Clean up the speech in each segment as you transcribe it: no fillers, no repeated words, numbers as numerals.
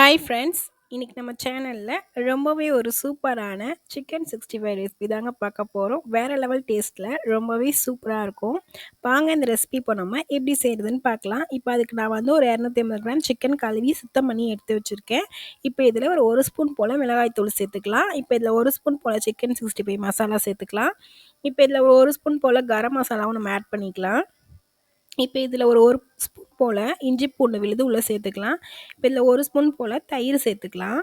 Hi friends, இன்னைக்கு நம்ம சேனலில் ரொம்பவே ஒரு சூப்பரான சிக்கன் 65 ரெசிபி தாங்க பார்க்க போகிறோம். வேறு லெவல் டேஸ்ட்டில் ரொம்பவே சூப்பராக இருக்கும். வாங்க இந்த ரெசிபி இப்போ நம்ம எப்படி செய்கிறதுன்னு பார்க்கலாம். இப்போ அதுக்கு நான் வந்து ஒரு 250 கிராம் சிக்கன் கழுவி சுத்தம் பண்ணி எடுத்து வச்சுருக்கேன். இப்போ இதில் ஒரு ஸ்பூன் போல் மிளகாய்த்தூள் சேர்த்துக்கலாம். இப்போ இதில் ஒரு ஸ்பூன் போல் சிக்கன் 65 மசாலா சேர்த்துக்கலாம். இப்போ இதில் ஒரு ஸ்பூன் போல் கரம் மசாலாவும் நம்ம ஆட் பண்ணிக்கலாம். இப்போ இதில் ஒரு ஸ்பூன் போல் இஞ்சி பூண்டு விழுது உள்ளே சேர்த்துக்கலாம். இப்போ இதில் ஒரு ஸ்பூன் போல் தயிர் சேர்த்துக்கலாம்.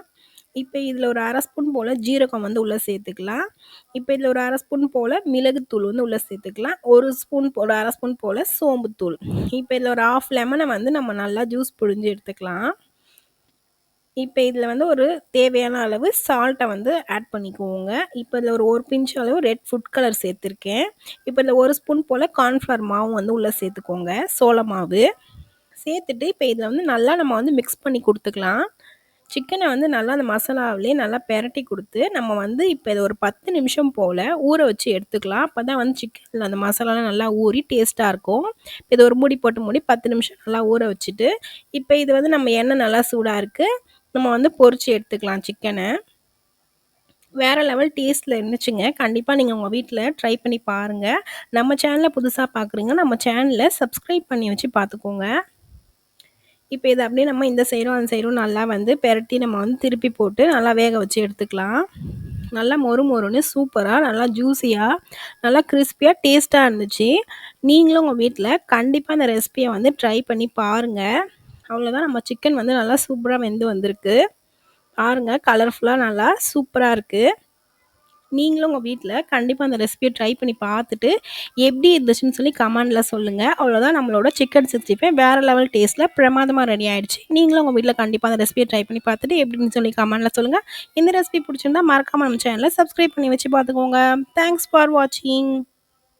இப்போ இதில் ஒரு அரை ஸ்பூன் போல் ஜீரகம் வந்து உள்ளே சேர்த்துக்கலாம். இப்போ இதில் ஒரு அரை ஸ்பூன் போல் மிளகுத்தூள் வந்து உள்ளே சேர்த்துக்கலாம். ஒரு அரை ஸ்பூன் போல் சோம்புத்தூள். இப்போ இதில் ஒரு ஆஃப் லெமனை வந்து நம்ம நல்லா ஜூஸ் புழிஞ்சு எடுத்துக்கலாம். இப்போ இதில் வந்து ஒரு தேவையான அளவு சால்ட்டை வந்து ஆட் பண்ணிக்குவோங்க. இப்போ இதில் ஒரு பிஞ்ச் அளவு ரெட் ஃபுட் கலர் சேர்த்துருக்கேன். இப்போ இதில் ஒரு ஸ்பூன் போல் கார்ன்ஃப்ளவர் மாவும் வந்து உள்ளே சேர்த்துக்கோங்க, சோள மாவு சேர்த்துட்டு இப்போ இதில் வந்து நல்லா நம்ம வந்து மிக்ஸ் பண்ணி கொடுத்துக்கலாம். சிக்கனை வந்து நல்லா அந்த மசாலாவிலே நல்லா பெரட்டி கொடுத்து நம்ம வந்து இப்போ இதை ஒரு 10 நிமிஷம் போல் ஊற வச்சு எடுத்துக்கலாம். அப்போ தான் வந்து சிக்கனில் அந்த மசாலாலாம் நல்லா ஊறி டேஸ்ட்டாக இருக்கும். இதை ஒரு மூடி போட்டு மூடி 10 நிமிஷம் நல்லா ஊற வச்சுட்டு இப்போ இது வந்து நம்ம எண்ணெய் நல்லா சூடாக இருக்குது, நம்ம வந்து பொரிச்சு எடுத்துக்கலாம் சிக்கனை. வேறு லெவல் டேஸ்ட்டில் இருந்துச்சுங்க. கண்டிப்பாக நீங்கள் உங்கள் வீட்டில் ட்ரை பண்ணி பாருங்கள். நம்ம சேனலில் புதுசாக பார்க்குறீங்க, நம்ம சேனலை சப்ஸ்கிரைப் பண்ணி வச்சு பார்த்துக்கோங்க. இப்போ இதை அப்படியே நம்ம இந்த சைடும் அந்த சைடும் நல்லா வந்து பெரட்டி நம்ம வந்து திருப்பி போட்டு நல்லா வேக வச்சு எடுத்துக்கலாம். நல்லா மொறுன்னு சூப்பராக நல்லா ஜூஸியாக நல்லா கிறிஸ்பியாக டேஸ்ட்டாக இருந்துச்சு. நீங்களும் உங்கள் வீட்டில் கண்டிப்பாக இந்த ரெசிபியை வந்து ட்ரை பண்ணி பாருங்கள். அவ்வளோதான், நம்ம சிக்கன் வந்து நல்லா சூப்பராக வெந்து வந்திருக்கு. பாருங்கள், கலர்ஃபுல்லாக நல்லா சூப்பராக இருக்குது. நீங்களும் உங்கள் வீட்டில் கண்டிப்பாக அந்த ரெசிபியை ட்ரை பண்ணி பார்த்துட்டு எப்படி இருந்துச்சுன்னு சொல்லி கமெண்டில் சொல்லுங்கள். அவ்வளோதான், நம்மளோட சிக்கன் 65 வேறு லெவல் டேஸ்ட்டில் பிரமாதமாக ரெடி ஆகிடுச்சு. நீங்களும் உங்கள் வீட்டில் கண்டிப்பாக அந்த ரெசிபியை ட்ரை பண்ணி பார்த்துட்டு எப்படின்னு சொல்லி கமெண்டில் சொல்லுங்கள். இந்த ரெசிபி பிடிச்சிருந்தா மறக்காமல் நம்ம சேனலை சப்ஸ்கிரைப் பண்ணி வச்சு பார்த்துக்கோங்க. தேங்க்ஸ் ஃபார் வாட்சிங்.